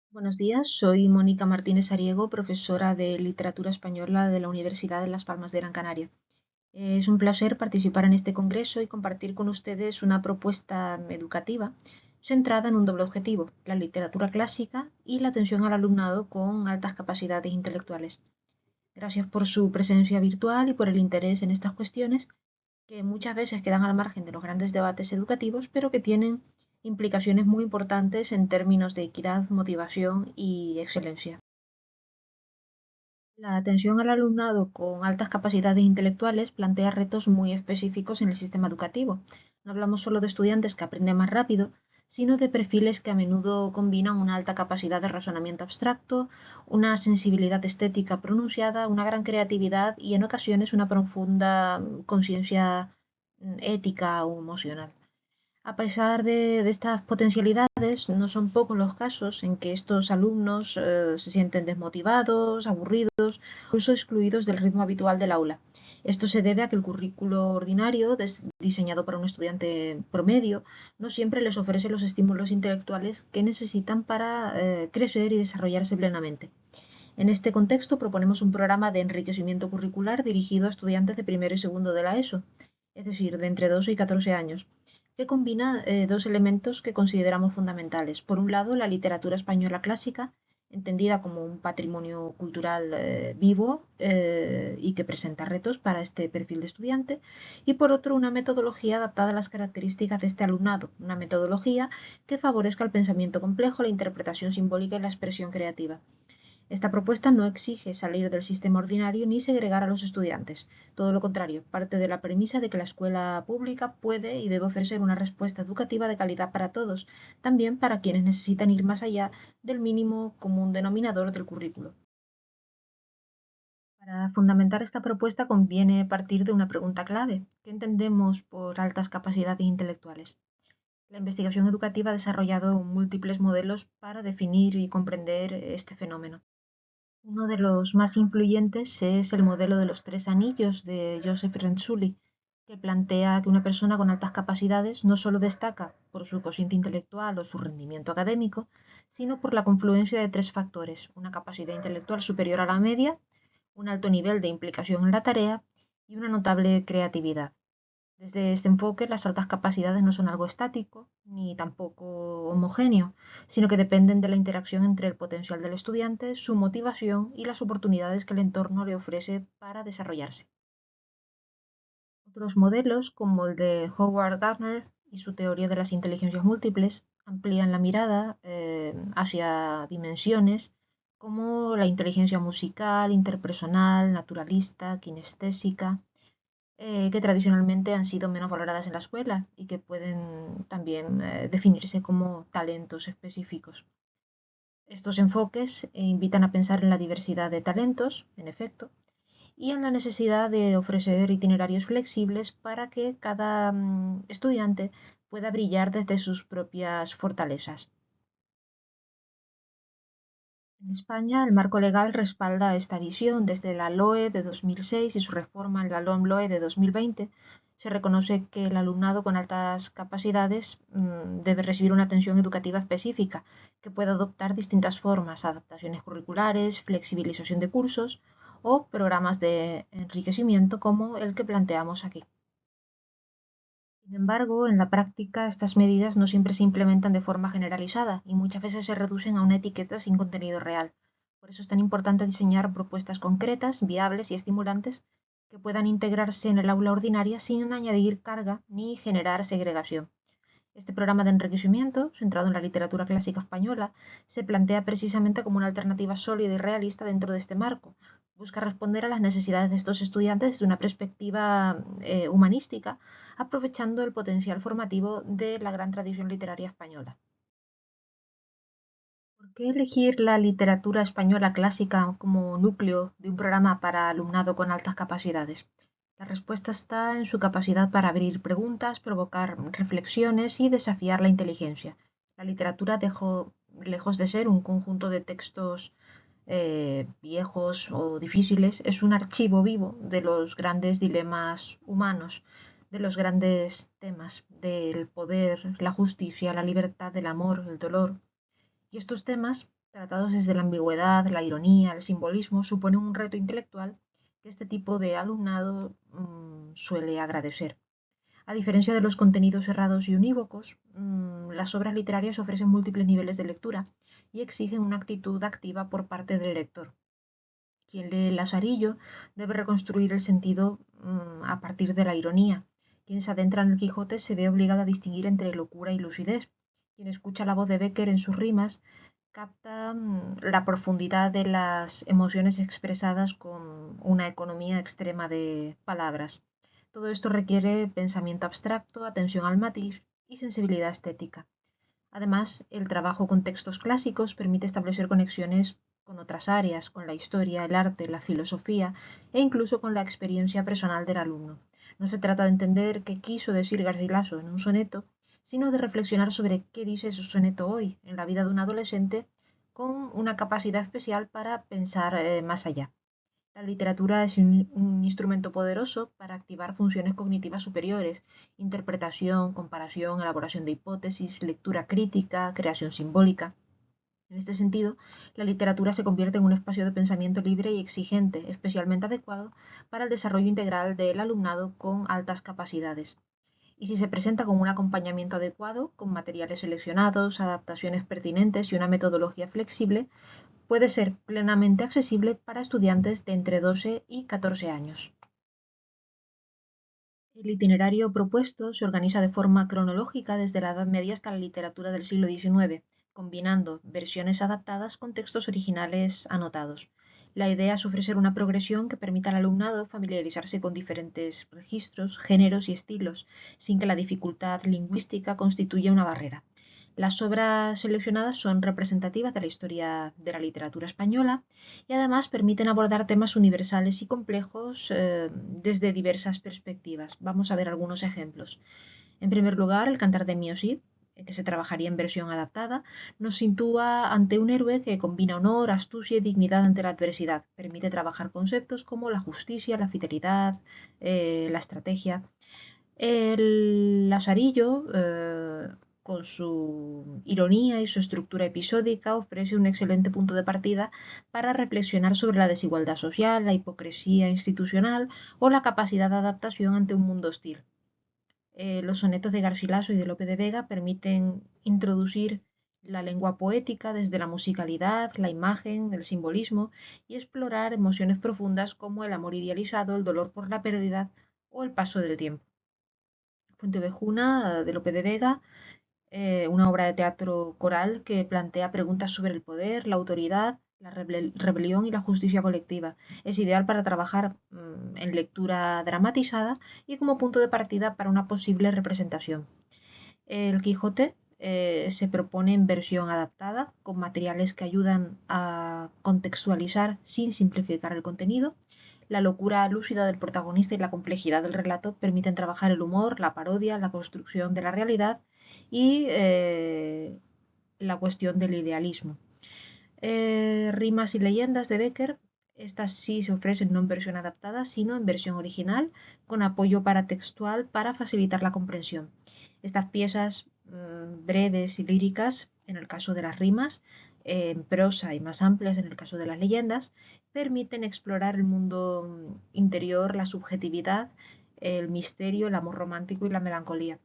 Buenos días, soy Mónica Martínez Ariego, profesora de Literatura Española de la Universidad de Las Palmas de Gran Canaria. Es un placer participar en este congreso y compartir con ustedes una propuesta educativa centrada en un doble objetivo, la literatura clásica y la atención al alumnado con altas capacidades intelectuales. Gracias por su presencia virtual y por el interés en estas cuestiones que muchas veces quedan al margen de los grandes debates educativos, pero que tienen implicaciones muy importantes en términos de equidad, motivación y excelencia. La atención al alumnado con altas capacidades intelectuales plantea retos muy específicos en el sistema educativo. No hablamos solo de estudiantes que aprenden más rápido, sino de perfiles que a menudo combinan una alta capacidad de razonamiento abstracto, una sensibilidad estética pronunciada, una gran creatividad y en ocasiones una profunda conciencia ética o emocional. A pesar de estas potencialidades, no son pocos los casos en que estos alumnos se sienten desmotivados, aburridos, incluso excluidos del ritmo habitual del aula. Esto se debe a que el currículo ordinario, diseñado para un estudiante promedio, no siempre les ofrece los estímulos intelectuales que necesitan para crecer y desarrollarse plenamente. En este contexto proponemos un programa de enriquecimiento curricular dirigido a estudiantes de primero y segundo de la ESO, es decir, de entre 12 y 14 años, que combina dos elementos que consideramos fundamentales. Por un lado, la literatura española clásica, entendida como un patrimonio cultural vivo y que presenta retos para este perfil de estudiante, y por otro, una metodología adaptada a las características de este alumnado, una metodología que favorezca el pensamiento complejo, la interpretación simbólica y la expresión creativa. Esta propuesta no exige salir del sistema ordinario ni segregar a los estudiantes. Todo lo contrario, parte de la premisa de que la escuela pública puede y debe ofrecer una respuesta educativa de calidad para todos, también para quienes necesitan ir más allá del mínimo común denominador del currículo. Para fundamentar esta propuesta conviene partir de una pregunta clave. ¿Qué entendemos por altas capacidades intelectuales? La investigación educativa ha desarrollado múltiples modelos para definir y comprender este fenómeno. Uno de los más influyentes es el modelo de los tres anillos de Joseph Renzulli, que plantea que una persona con altas capacidades no solo destaca por su cociente intelectual o su rendimiento académico, sino por la confluencia de tres factores: una capacidad intelectual superior a la media, un alto nivel de implicación en la tarea y una notable creatividad. Desde este enfoque, las altas capacidades no son algo estático ni tampoco homogéneo, sino que dependen de la interacción entre el potencial del estudiante, su motivación y las oportunidades que el entorno le ofrece para desarrollarse. Otros modelos, como el de Howard Gardner y su teoría de las inteligencias múltiples, amplían la mirada hacia dimensiones como la inteligencia musical, interpersonal, naturalista, kinestésica, que tradicionalmente han sido menos valoradas en la escuela y que pueden también definirse como talentos específicos. Estos enfoques invitan a pensar en la diversidad de talentos, en efecto, y en la necesidad de ofrecer itinerarios flexibles para que cada estudiante pueda brillar desde sus propias fortalezas. En España, el marco legal respalda esta visión. Desde la LOE de 2006 y su reforma en la LOMLOE de 2020, se reconoce que el alumnado con altas capacidades debe recibir una atención educativa específica, que puede adoptar distintas formas: adaptaciones curriculares, flexibilización de cursos o programas de enriquecimiento como el que planteamos aquí. Sin embargo, en la práctica, estas medidas no siempre se implementan de forma generalizada y muchas veces se reducen a una etiqueta sin contenido real. Por eso es tan importante diseñar propuestas concretas, viables y estimulantes que puedan integrarse en el aula ordinaria sin añadir carga ni generar segregación. Este programa de enriquecimiento, centrado en la literatura clásica española, se plantea precisamente como una alternativa sólida y realista dentro de este marco. Busca responder a las necesidades de estos estudiantes desde una perspectiva humanística, aprovechando el potencial formativo de la gran tradición literaria española. ¿Por qué elegir la literatura española clásica como núcleo de un programa para alumnado con altas capacidades? La respuesta está en su capacidad para abrir preguntas, provocar reflexiones y desafiar la inteligencia. La literatura dejó, lejos de ser un conjunto de textos viejos o difíciles, es un archivo vivo de los grandes dilemas humanos, de los grandes temas del poder, la justicia, la libertad, el amor, el dolor. Y estos temas Tratados desde la ambigüedad, la ironía, el simbolismo, suponen un reto intelectual que este tipo de alumnado suele agradecer. A diferencia de los contenidos cerrados y unívocos, las obras literarias ofrecen múltiples niveles de lectura y exigen una actitud activa por parte del lector. Quien lee el Lazarillo debe reconstruir el sentido a partir de la ironía. Quien se adentra en el Quijote se ve obligado a distinguir entre locura y lucidez. Quien escucha la voz de Bécquer en sus rimas capta la profundidad de las emociones expresadas con una economía extrema de palabras. Todo esto requiere pensamiento abstracto, atención al matiz y sensibilidad estética. Además, el trabajo con textos clásicos permite establecer conexiones con otras áreas, con la historia, el arte, la filosofía e incluso con la experiencia personal del alumno. No se trata de entender qué quiso decir Garcilaso en un soneto, sino de reflexionar sobre qué dice ese soneto hoy, en la vida de un adolescente, con una capacidad especial para pensar más allá. La literatura es un instrumento poderoso para activar funciones cognitivas superiores: interpretación, comparación, elaboración de hipótesis, lectura crítica, creación simbólica. En este sentido, la literatura se convierte en un espacio de pensamiento libre y exigente, especialmente adecuado para el desarrollo integral del alumnado con altas capacidades. Y si se presenta con un acompañamiento adecuado, con materiales seleccionados, adaptaciones pertinentes y una metodología flexible, puede ser plenamente accesible para estudiantes de entre 12 y 14 años. El itinerario propuesto se organiza de forma cronológica desde la Edad Media hasta la literatura del siglo XIX, combinando versiones adaptadas con textos originales anotados. La idea es ofrecer una progresión que permita al alumnado familiarizarse con diferentes registros, géneros y estilos, sin que la dificultad lingüística constituya una barrera. Las obras seleccionadas son representativas de la historia de la literatura española y además permiten abordar temas universales y complejos desde diversas perspectivas. Vamos a ver algunos ejemplos. En primer lugar, el Cantar de Mio Cid, que se trabajaría en versión adaptada, nos sitúa ante un héroe que combina honor, astucia y dignidad ante la adversidad. Permite trabajar conceptos como la justicia, la fidelidad, la estrategia. El Lazarillo, con su ironía y su estructura episódica, ofrece un excelente punto de partida para reflexionar sobre la desigualdad social, la hipocresía institucional o la capacidad de adaptación ante un mundo hostil. Los sonetos de Garcilaso y de Lope de Vega permiten introducir la lengua poética desde la musicalidad, la imagen, el simbolismo y explorar emociones profundas como el amor idealizado, el dolor por la pérdida o el paso del tiempo. Fuentevejuna, de Lope de Vega, una obra de teatro coral que plantea preguntas sobre el poder, la autoridad, la rebelión y la justicia colectiva. Es ideal para trabajar en lectura dramatizada y como punto de partida para una posible representación. El Quijote se propone en versión adaptada, con materiales que ayudan a contextualizar sin simplificar el contenido. La locura lúcida del protagonista y la complejidad del relato permiten trabajar el humor, la parodia, la construcción de la realidad y la cuestión del idealismo. Rimas y leyendas de Becker, estas sí se ofrecen no en versión adaptada, sino en versión original, con apoyo paratextual para facilitar la comprensión. Estas piezas breves y líricas, en el caso de las rimas, en prosa y más amplias en el caso de las leyendas, permiten explorar el mundo interior, la subjetividad, el misterio, el amor romántico y la melancolía.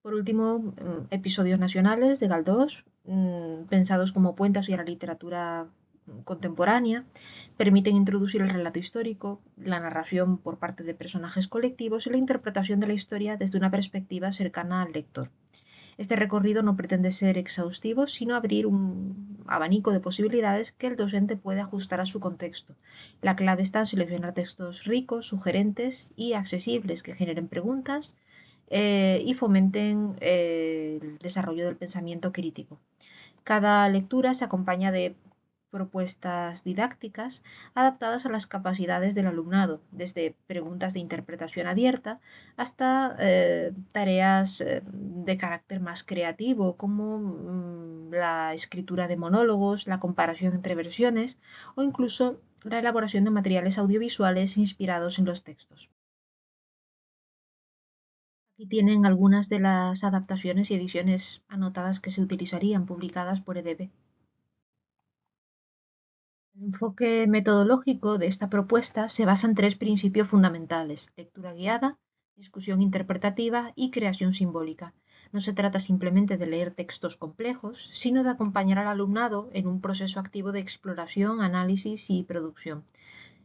Por último, episodios nacionales de Galdós, pensados como puentes hacia la literatura contemporánea, permiten introducir el relato histórico, la narración por parte de personajes colectivos y la interpretación de la historia desde una perspectiva cercana al lector. Este recorrido no pretende ser exhaustivo, sino abrir un abanico de posibilidades que el docente puede ajustar a su contexto. La clave está en seleccionar textos ricos, sugerentes y accesibles que generen preguntas y fomenten el desarrollo del pensamiento crítico. Cada lectura se acompaña de propuestas didácticas adaptadas a las capacidades del alumnado, desde preguntas de interpretación abierta hasta tareas de carácter más creativo, como la escritura de monólogos, la comparación entre versiones o incluso la elaboración de materiales audiovisuales inspirados en los textos. Aquí tienen algunas de las adaptaciones y ediciones anotadas que se utilizarían, publicadas por EDB. El enfoque metodológico de esta propuesta se basa en tres principios fundamentales: lectura guiada, discusión interpretativa y creación simbólica. No se trata simplemente de leer textos complejos, sino de acompañar al alumnado en un proceso activo de exploración, análisis y producción.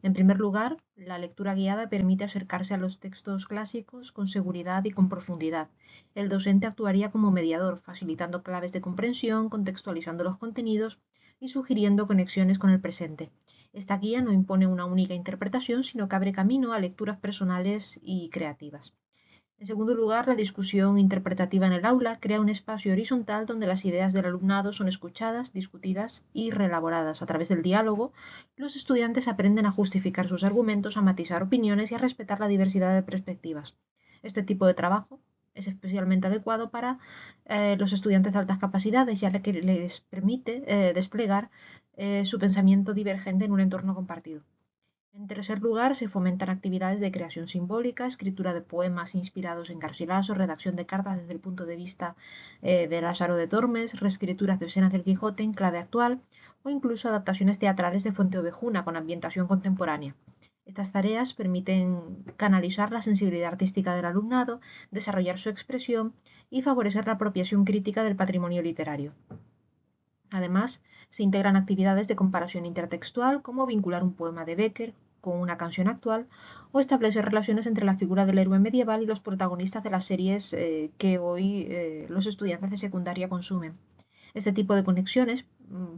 En primer lugar, la lectura guiada permite acercarse a los textos clásicos con seguridad y con profundidad. El docente actuaría como mediador, facilitando claves de comprensión, contextualizando los contenidos y sugiriendo conexiones con el presente. Esta guía no impone una única interpretación, sino que abre camino a lecturas personales y creativas. En segundo lugar, la discusión interpretativa en el aula crea un espacio horizontal donde las ideas del alumnado son escuchadas, discutidas y reelaboradas. A través del diálogo, los estudiantes aprenden a justificar sus argumentos, a matizar opiniones y a respetar la diversidad de perspectivas. Este tipo de trabajo es especialmente adecuado para los estudiantes de altas capacidades, ya que les permite desplegar su pensamiento divergente en un entorno compartido. En tercer lugar, se fomentan actividades de creación simbólica, escritura de poemas inspirados en Garcilaso, redacción de cartas desde el punto de vista de Lázaro de Tormes, reescrituras de escenas del Quijote en clave actual o incluso adaptaciones teatrales de Fuente Ovejuna con ambientación contemporánea. Estas tareas permiten canalizar la sensibilidad artística del alumnado, desarrollar su expresión y favorecer la apropiación crítica del patrimonio literario. Además, se integran actividades de comparación intertextual, como vincular un poema de Becker con una canción actual, o establecer relaciones entre la figura del héroe medieval y los protagonistas de las series que hoy los estudiantes de secundaria consumen. Este tipo de conexiones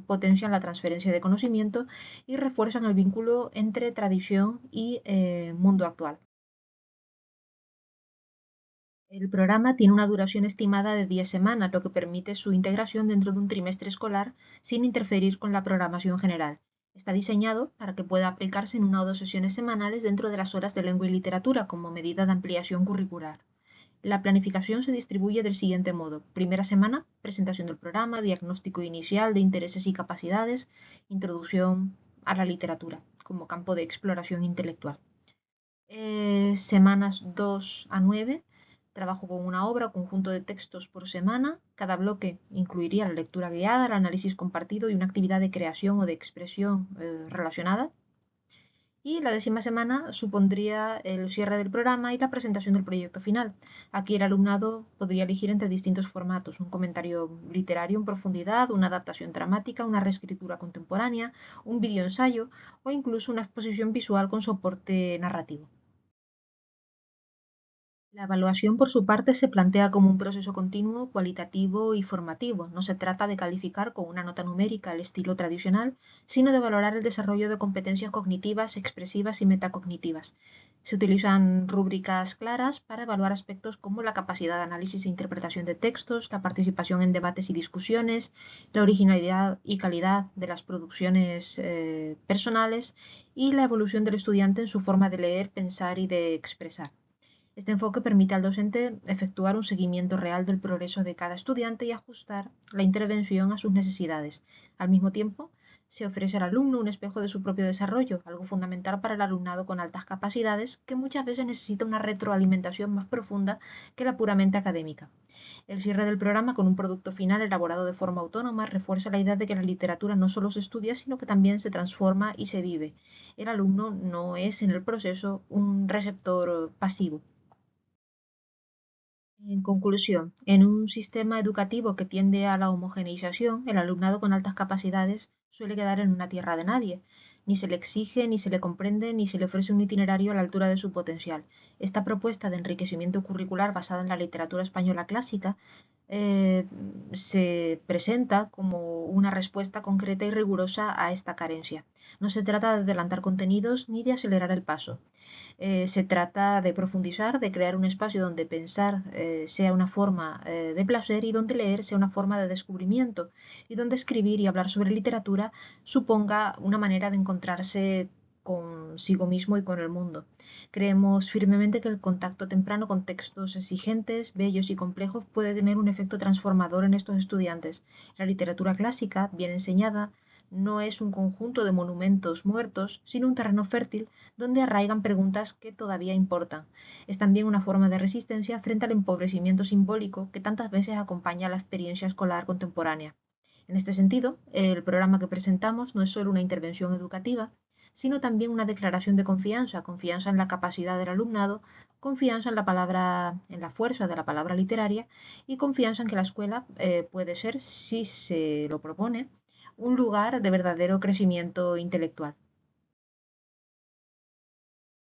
potencian la transferencia de conocimiento y refuerzan el vínculo entre tradición y mundo actual. El programa tiene una duración estimada de 10 semanas, lo que permite su integración dentro de un trimestre escolar sin interferir con la programación general. Está diseñado para que pueda aplicarse en una o dos sesiones semanales dentro de las horas de lengua y literatura como medida de ampliación curricular. La planificación se distribuye del siguiente modo. Primera semana, presentación del programa, diagnóstico inicial de intereses y capacidades, introducción a la literatura como campo de exploración intelectual. Semanas 2 a 9, trabajo con una obra o conjunto de textos por semana. Cada bloque incluiría la lectura guiada, el análisis compartido y una actividad de creación o de expresión relacionada. Y la 10ª semana supondría el cierre del programa y la presentación del proyecto final. Aquí el alumnado podría elegir entre distintos formatos: un comentario literario en profundidad, una adaptación dramática, una reescritura contemporánea, un videoensayo o incluso una exposición visual con soporte narrativo. La evaluación, por su parte, se plantea como un proceso continuo, cualitativo y formativo. No se trata de calificar con una nota numérica al estilo tradicional, sino de valorar el desarrollo de competencias cognitivas, expresivas y metacognitivas. Se utilizan rúbricas claras para evaluar aspectos como la capacidad de análisis e interpretación de textos, la participación en debates y discusiones, la originalidad y calidad de las producciones personales y la evolución del estudiante en su forma de leer, pensar y de expresar. Este enfoque permite al docente efectuar un seguimiento real del progreso de cada estudiante y ajustar la intervención a sus necesidades. Al mismo tiempo, se ofrece al alumno un espejo de su propio desarrollo, algo fundamental para el alumnado con altas capacidades que muchas veces necesita una retroalimentación más profunda que la puramente académica. El cierre del programa con un producto final elaborado de forma autónoma refuerza la idea de que la literatura no solo se estudia, sino que también se transforma y se vive. El alumno no es en el proceso un receptor pasivo. En conclusión, en un sistema educativo que tiende a la homogeneización, el alumnado con altas capacidades suele quedar en una tierra de nadie. Ni se le exige, ni se le comprende, ni se le ofrece un itinerario a la altura de su potencial. Esta propuesta de enriquecimiento curricular basada en la literatura española clásica eh, se presenta como una respuesta concreta y rigurosa a esta carencia. No se trata de adelantar contenidos ni de acelerar el paso. Se trata de profundizar, de crear un espacio donde pensar sea una forma de placer y donde leer sea una forma de descubrimiento y donde escribir y hablar sobre literatura suponga una manera de encontrarse consigo mismo y con el mundo. Creemos firmemente que el contacto temprano con textos exigentes, bellos y complejos puede tener un efecto transformador en estos estudiantes. La literatura clásica, bien enseñada, no es un conjunto de monumentos muertos, sino un terreno fértil donde arraigan preguntas que todavía importan. Es también una forma de resistencia frente al empobrecimiento simbólico que tantas veces acompaña a la experiencia escolar contemporánea. En este sentido, el programa que presentamos no es solo una intervención educativa, sino también una declaración de confianza, confianza en la capacidad del alumnado, confianza en la palabra, en la fuerza de la palabra literaria y confianza en que la escuela puede ser, si se lo propone, un lugar de verdadero crecimiento intelectual.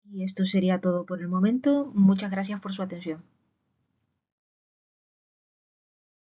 Y esto sería todo por el momento. Muchas gracias por su atención.